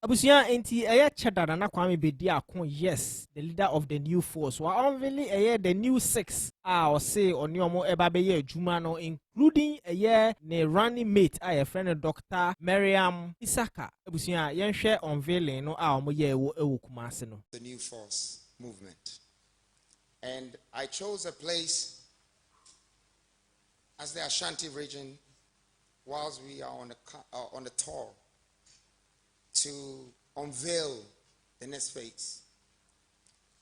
Abusia enti Cheddar na Kwame Bediako, yes, the leader of the new force. Wa Unveiling the new six or say on your eba be jumano, including ne running mate a friend Dr. Maryam Isaka. Abusia yen share Unveiling no mo ye wo Kumasi no. The new force movement. And I chose a place as the Ashanti region whilst we are on a tour to unveil the next phase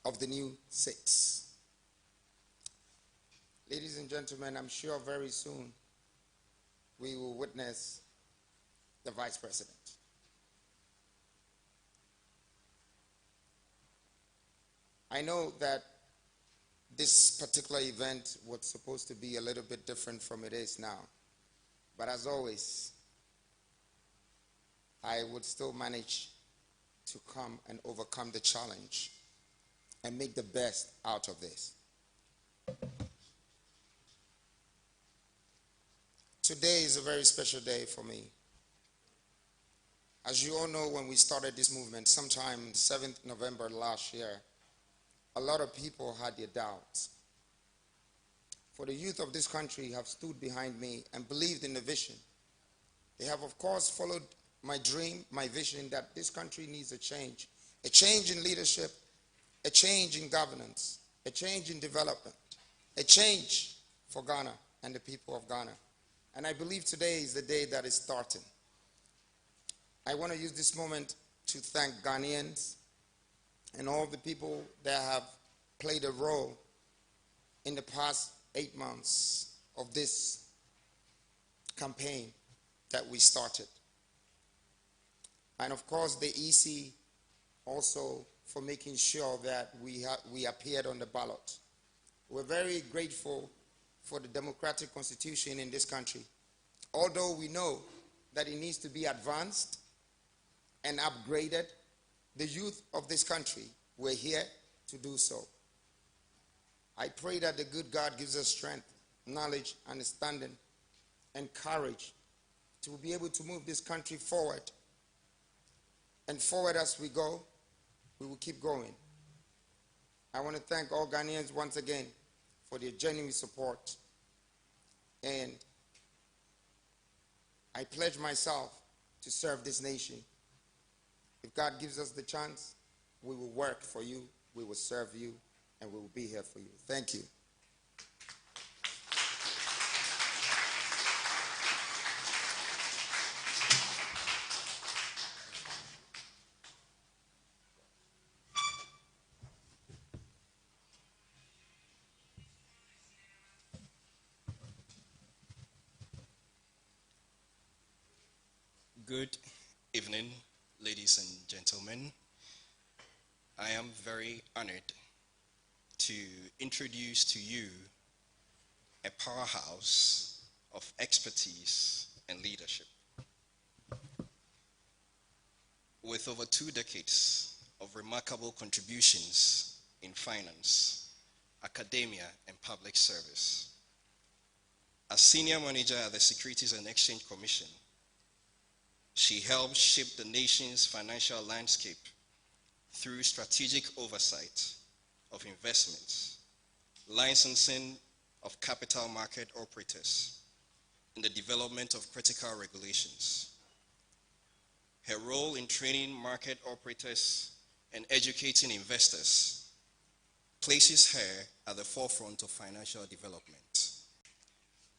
of the new six. Ladies and gentlemen, I'm sure very soon we will witness the vice president. I know that this particular event was supposed to be a little bit different from it is now, but as always, I would still manage to come and overcome the challenge and make the best out of this. Today is a very special day for me. As you all know, when we started this movement, sometime 7th November last year, a lot of people had their doubts. For the youth of this country have stood behind me and believed in the vision. They have, of course, followed my dream, my vision that this country needs a change in leadership, a change in governance, a change in development, a change for Ghana and the people of Ghana. And I believe today is the day that is starting. I want to use this moment to thank Ghanaians and all the people that have played a role in the past 8 months of this campaign that we started. And of course, the EC also for making sure that we appeared on the ballot. We're very grateful for the democratic constitution in this country. Although we know that it needs to be advanced and upgraded, the youth of this country were here to do so. I pray that the good God gives us strength, knowledge, understanding, and courage to be able to move this country forward. And forward as we go, we will keep going. I want to thank all Ghanaians once again for their genuine support. And I pledge myself to serve this nation. If God gives us the chance, we will work for you, we will serve you, and we will be here for you. Thank you. Good evening, ladies and gentlemen. I am very honored to introduce to you a powerhouse of expertise and leadership. With over 2 decades of remarkable contributions in finance, academia, and public service. As senior manager at the Securities and Exchange Commission, she helped shape the nation's financial landscape through strategic oversight of investments, licensing of capital market operators, and the development of critical regulations. Her role in training market operators and educating investors places her at the forefront of financial development.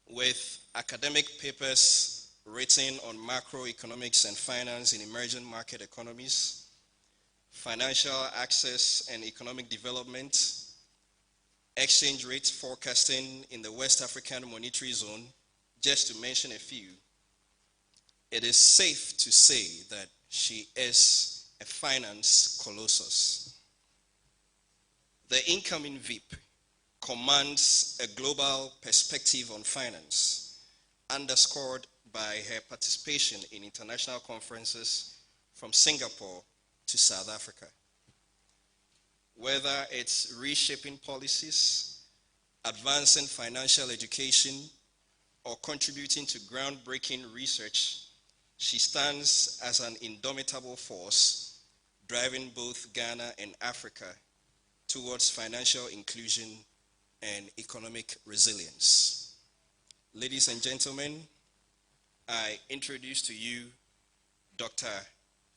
With academic papers written on macroeconomics and finance in emerging market economies, financial access and economic development, exchange rate forecasting in the West African Monetary Zone, just to mention a few, it is safe to say that she is a finance colossus. The incoming VIP commands a global perspective on finance, underscored by her participation in international conferences from Singapore to South Africa. Whether it's reshaping policies, advancing financial education, or contributing to groundbreaking research, She stands as an indomitable force, driving both Ghana and Africa towards financial inclusion and economic resilience. Ladies and gentlemen, I introduce to you Dr.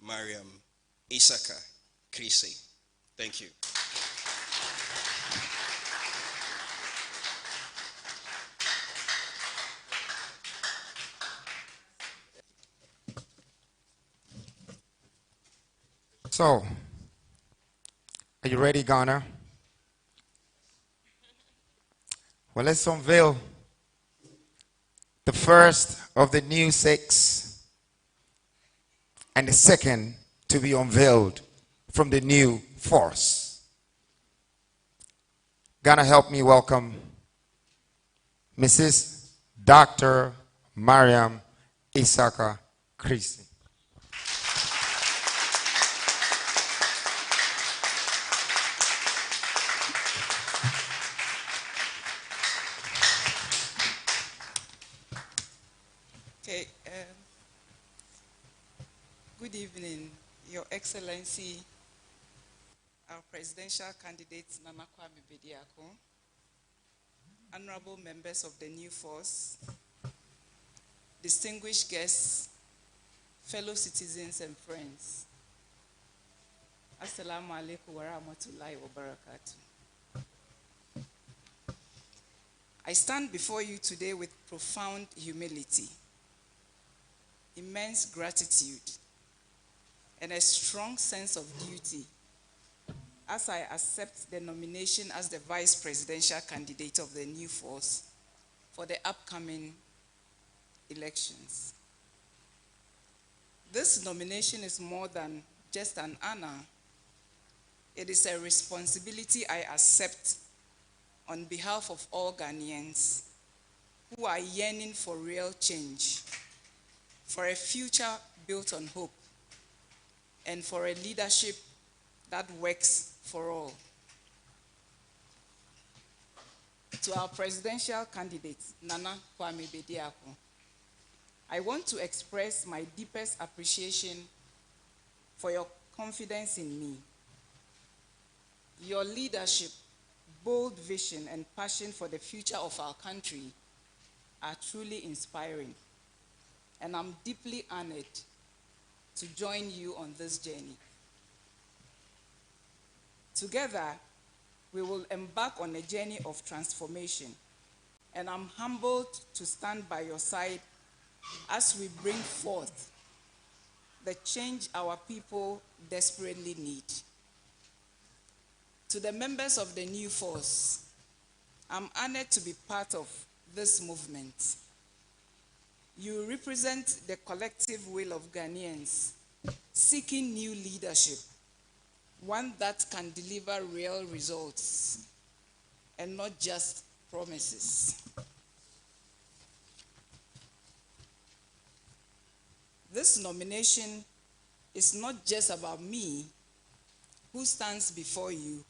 Mariam Isaka Kriesie. Thank you. So, are you ready, Ghana? Well, let's unveil the first of the new 6 and the second to be unveiled from the new force. Ghana, help me welcome Mrs. Dr. Mariam Isaka Kriesie. Okay, good evening, Your Excellency, our presidential candidate, Nana Kwame Bediako, honorable members of the new force, distinguished guests, fellow citizens and friends. Assalamu alaikum wa rahmatullahi wa barakatuh. I stand before you today with profound humility, immense gratitude, and a strong sense of duty as I accept the nomination as the vice presidential candidate of the new force for the upcoming elections. This nomination is more than just an honor. It is a responsibility I accept on behalf of all Ghanaians who are yearning for real change, for a future built on hope, and for a leadership that works for all. To our presidential candidate, Nana Kwame Bediako, I want to express my deepest appreciation for your confidence in me. Your leadership, bold vision, and passion for the future of our country are truly inspiring, and I'm deeply honored to join you on this journey. Together, we will embark on a journey of transformation, and I'm humbled to stand by your side as we bring forth the change our people desperately need. To the members of the new force, I'm honored to be part of this movement. You represent the collective will of Ghanaians seeking new leadership, one that can deliver real results and not just promises. This nomination is not just about me, who stands before you.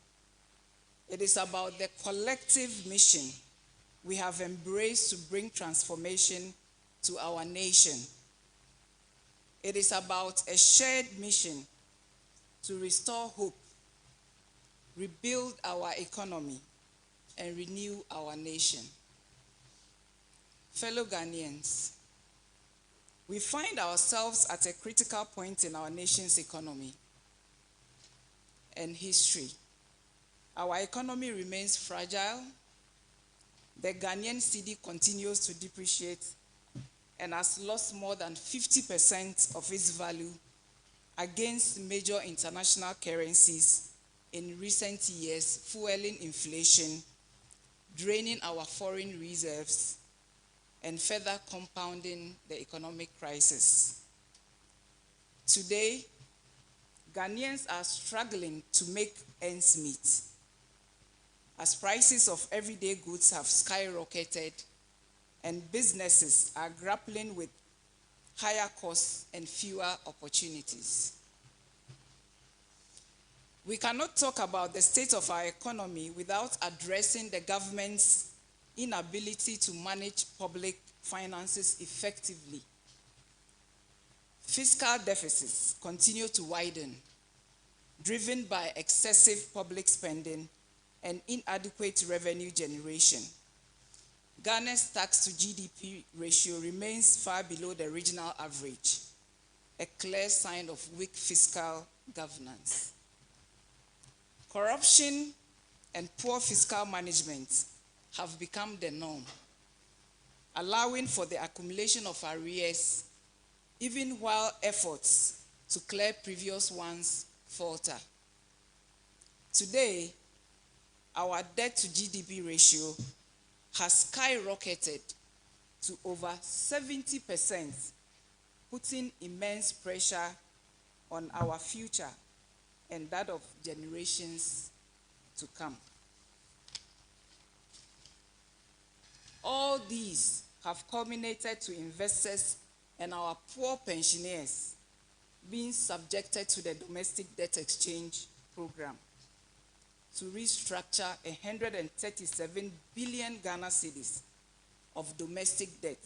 It is about the collective mission we have embraced to bring transformation to our nation. It is about a shared mission to restore hope, rebuild our economy, and renew our nation. Fellow Ghanaians, we find ourselves at a critical point in our nation's economy and history. Our economy remains fragile. The Ghanaian cedi continues to depreciate and has lost more than 50% of its value against major international currencies in recent years, fueling inflation, draining our foreign reserves, and further compounding the economic crisis. Today, Ghanaians are struggling to make ends meet as prices of everyday goods have skyrocketed and businesses are grappling with higher costs and fewer opportunities. We cannot talk about the state of our economy without addressing the government's inability to manage public finances effectively. Fiscal deficits continue to widen, driven by excessive public spending and inadequate revenue generation. Ghana's tax to GDP ratio remains far below the regional average, a clear sign of weak fiscal governance. Corruption and poor fiscal management have become the norm, allowing for the accumulation of arrears even while efforts to clear previous ones falter. Today, our debt to GDP ratio has skyrocketed to over 70%, putting immense pressure on our future and that of generations to come. All these have culminated to investors and our poor pensioners being subjected to the domestic debt exchange program to restructure 137 billion Ghana cedis of domestic debt,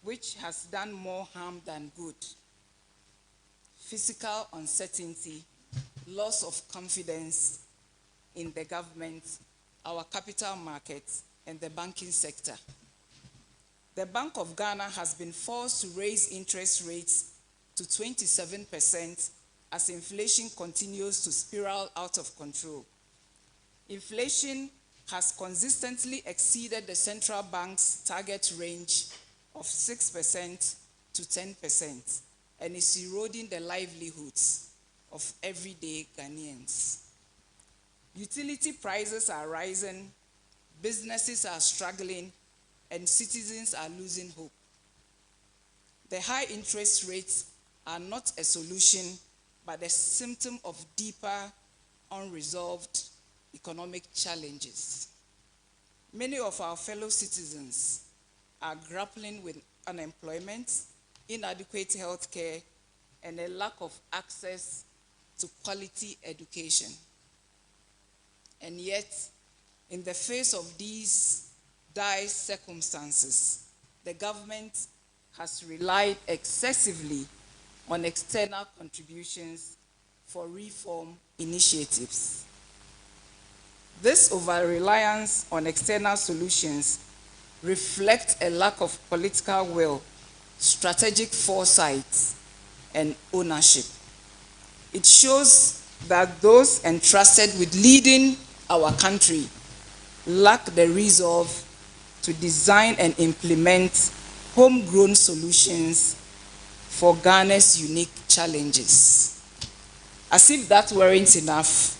which has done more harm than good. Fiscal uncertainty, loss of confidence in the government, our capital markets, and the banking sector. The Bank of Ghana has been forced to raise interest rates to 27% as inflation continues to spiral out of control. Inflation has consistently exceeded the central bank's target range of 6% to 10% and is eroding the livelihoods of everyday Ghanaians. Utility prices are rising, businesses are struggling, and citizens are losing hope. The high interest rates are not a solution, but a symptom of deeper, unresolved economic challenges. Many of our fellow citizens are grappling with unemployment, inadequate health care, and a lack of access to quality education. And yet, in the face of these dire circumstances, the government has relied excessively on external contributions for reform initiatives. This over-reliance on external solutions reflects a lack of political will, strategic foresight, and ownership. It shows that those entrusted with leading our country lack the resolve to design and implement homegrown solutions for Ghana's unique challenges. As if that weren't enough,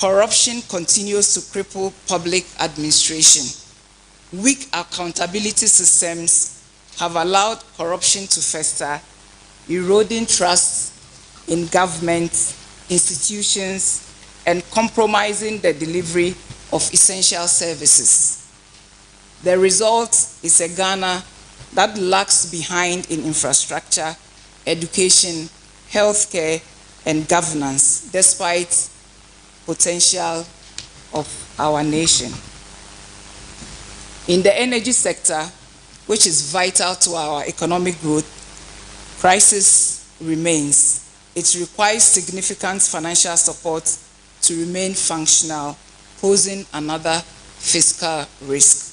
corruption continues to cripple public administration. Weak accountability systems have allowed corruption to fester, eroding trust in government, institutions, and compromising the delivery of essential services. The result is a Ghana that lags behind in infrastructure, education, healthcare, and governance, despite potential of our nation. In the energy sector, which is vital to our economic growth, crisis remains. It requires significant financial support to remain functional, posing another fiscal risk.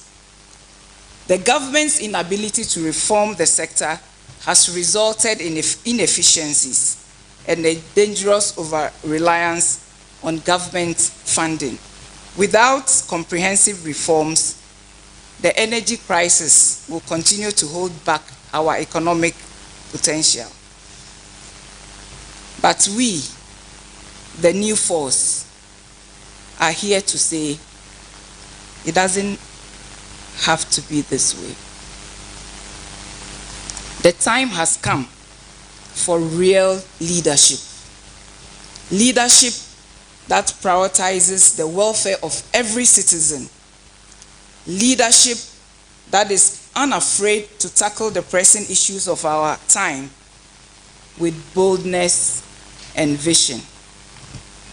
The government's inability to reform the sector has resulted in inefficiencies and a dangerous over-reliance on government funding. Without comprehensive reforms, the energy crisis will continue to hold back our economic potential. But we, the new force, are here to say it doesn't have to be this way. The time has come for real leadership. Leadership that prioritizes the welfare of every citizen. Leadership that is unafraid to tackle the pressing issues of our time with boldness and vision.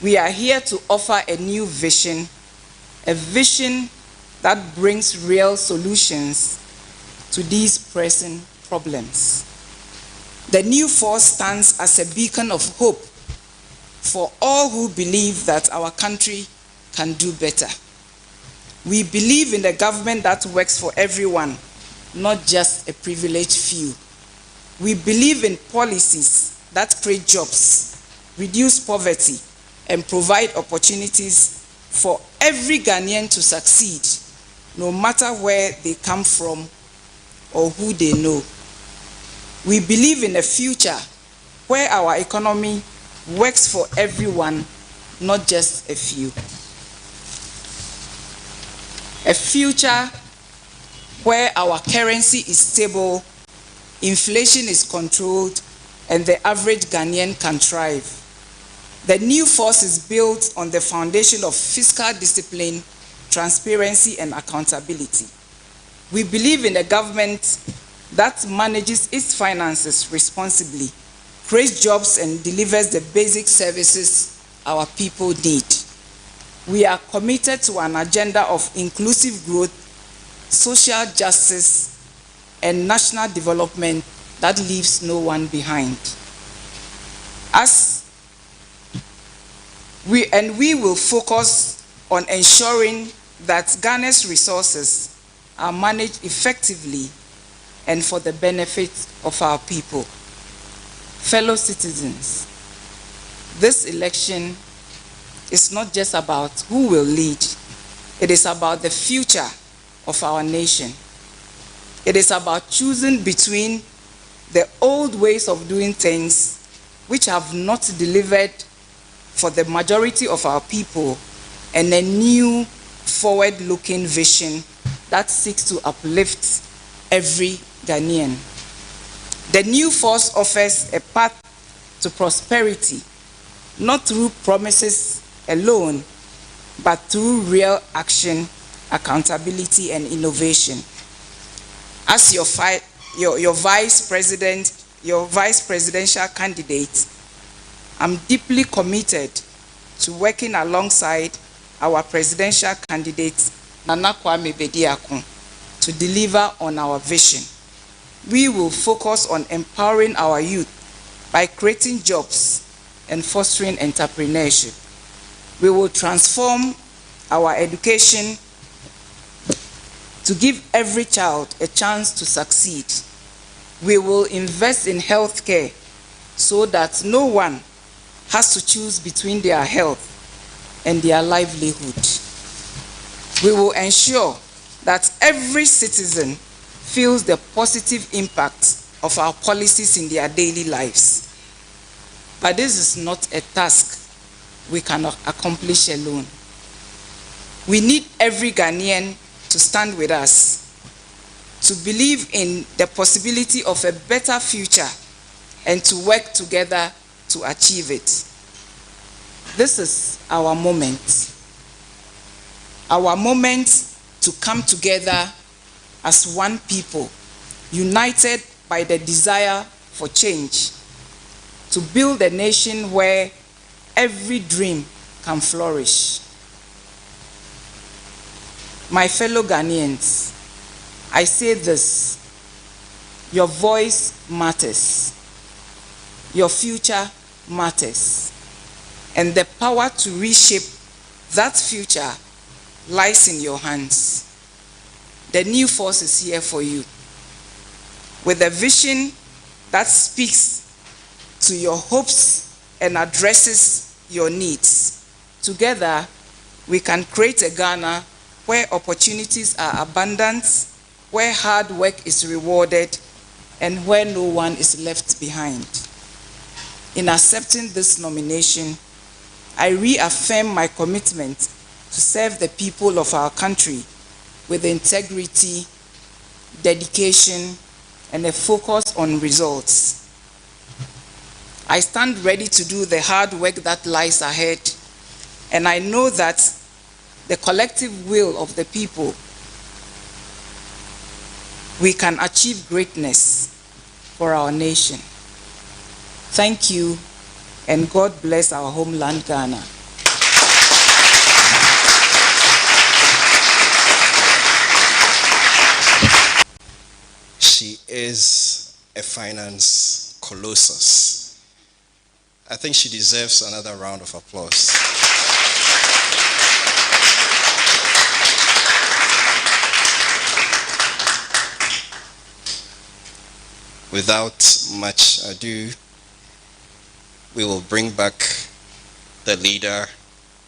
We are here to offer a new vision, a vision that brings real solutions to these pressing problems. The new force stands as a beacon of hope for all who believe that our country can do better. We believe in a government that works for everyone, not just a privileged few. We believe in policies that create jobs, reduce poverty, and provide opportunities for every Ghanaian to succeed, no matter where they come from or who they know. We believe in a future where our economy works for everyone, not just a few. A future where our currency is stable, inflation is controlled, and the average Ghanaian can thrive. The new force is built on the foundation of fiscal discipline, transparency, and accountability. We believe in a government that manages its finances responsibly, creates jobs, and delivers the basic services our people need. We are committed to an agenda of inclusive growth, social justice, and national development that leaves no one behind. We will focus on ensuring that Ghana's resources are managed effectively and for the benefit of our people. Fellow citizens, this election is not just about who will lead, it is about the future of our nation. It is about choosing between the old ways of doing things which have not delivered for the majority of our people and a new forward-looking vision that seeks to uplift every Ghanaian. The new force offers a path to prosperity, not through promises alone, but through real action, accountability, and innovation. As your vice presidential candidate, I'm deeply committed to working alongside our presidential candidate, Nana Kwame Bediako, to deliver on our vision. We will focus on empowering our youth by creating jobs and fostering entrepreneurship. We will transform our education to give every child a chance to succeed. We will invest in healthcare so that no one has to choose between their health and their livelihood. We will ensure that every citizen feels the positive impact of our policies in their daily lives. But this is not a task we cannot accomplish alone. We need every Ghanaian to stand with us, to believe in the possibility of a better future, and to work together to achieve it. This is our moment. Our moment to come together as one people, united by the desire for change, to build a nation where every dream can flourish. My fellow Ghanaians, I say this: your voice matters, your future matters, and the power to reshape that future lies in your hands. The new force is here for you, with a vision that speaks to your hopes and addresses your needs. Together, we can create a Ghana where opportunities are abundant, where hard work is rewarded, and where no one is left behind. In accepting this nomination, I reaffirm my commitment to serve the people of our country with integrity, dedication, and a focus on results. I stand ready to do the hard work that lies ahead, and I know that the collective will of the people, we can achieve greatness for our nation. Thank you, and God bless our homeland, Ghana. She is a finance colossus. I think she deserves another round of applause. Without much ado, we will bring back the leader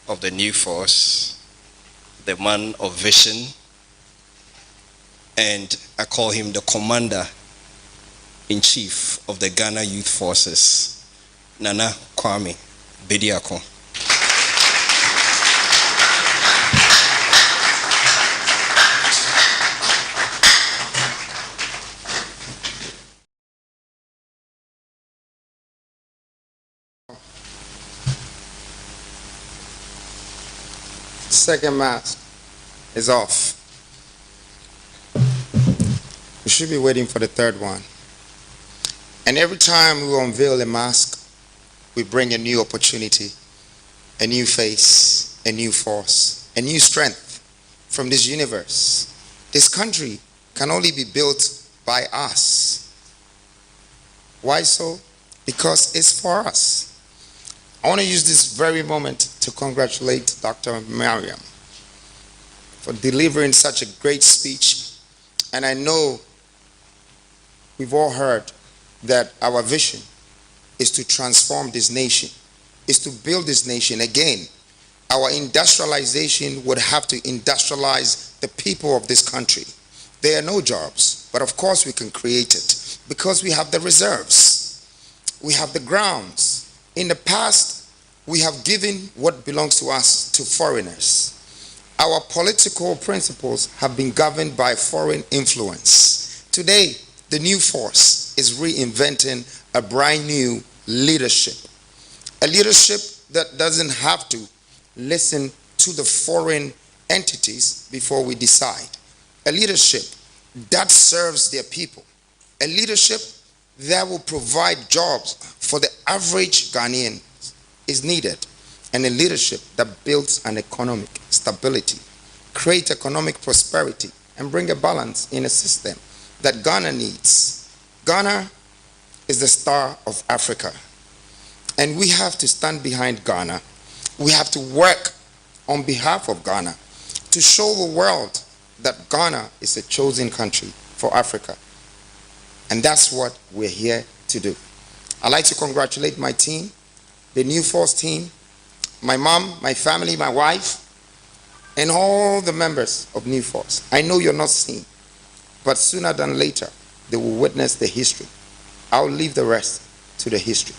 of the new force, the man of vision, and I call him the commander-in-chief of the Ghana Youth Forces, Nana Kwame Bediako. Second mask is off. We should be waiting for the third one. And every time we unveil a mask, we bring a new opportunity, a new face, a new force, a new strength from this universe. This country can only be built by us. Why so? Because it's for us. I want to use this very moment to congratulate Dr. Mariam for delivering such a great speech. And I know we've all heard that our vision is to transform this nation, is to build this nation again. Our industrialization would have to industrialize the people of this country. There are no jobs, but of course we can create it because we have the reserves. We have the grounds. In the past, we have given what belongs to us to foreigners. Our political principles have been governed by foreign influence. Today, the new force is reinventing a brand new leadership. A leadership that doesn't have to listen to the foreign entities before we decide. A leadership that serves their people. A leadership that will provide jobs for the average Ghanaian is needed. And a leadership that builds an economic stability, create economic prosperity, and bring a balance in a system that Ghana needs. Ghana is the star of Africa. And we have to stand behind Ghana. We have to work on behalf of Ghana to show the world that Ghana is a chosen country for Africa. And that's what we're here to do. I'd like to congratulate my team, the New Force team, my mom, my family, my wife, and all the members of New Force. I know you're not seen, but sooner than later, they will witness the history. I'll leave the rest to the history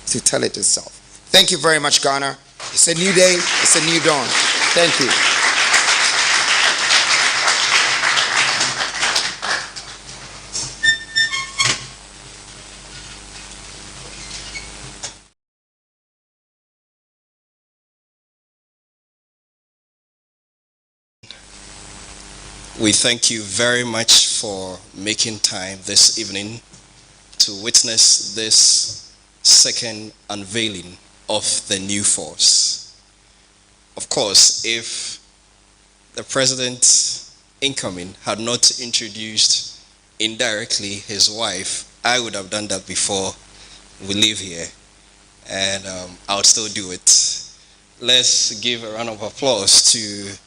to tell it itself. Thank you very much, Ghana. It's a new day. It's a new dawn. Thank you. We thank you very much for making time this evening to witness this second unveiling of the new force. Of course, if the president incoming had not introduced indirectly his wife, I would have done that before we leave here, and I would still do it. Let's give a round of applause to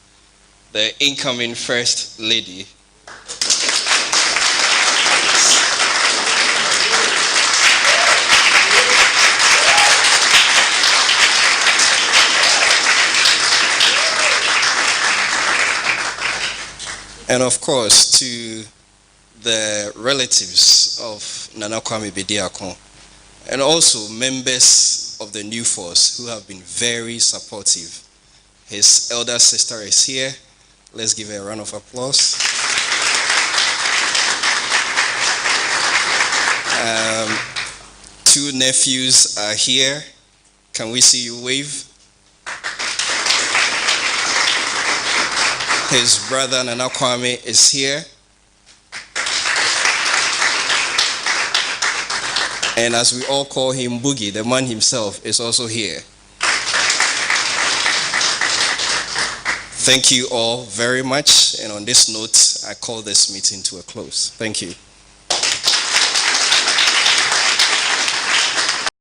the incoming First Lady. And of course, to the relatives of Nana Kwame Bediako, and also members of the new force who have been very supportive. His elder sister is here. Let's give her a round of applause. Two nephews are here. Can we see you wave? His brother Nana Kwame is here. And as we all call him Boogie, the man himself is also here. Thank you all very much. And on this note, I call this meeting to a close. Thank you.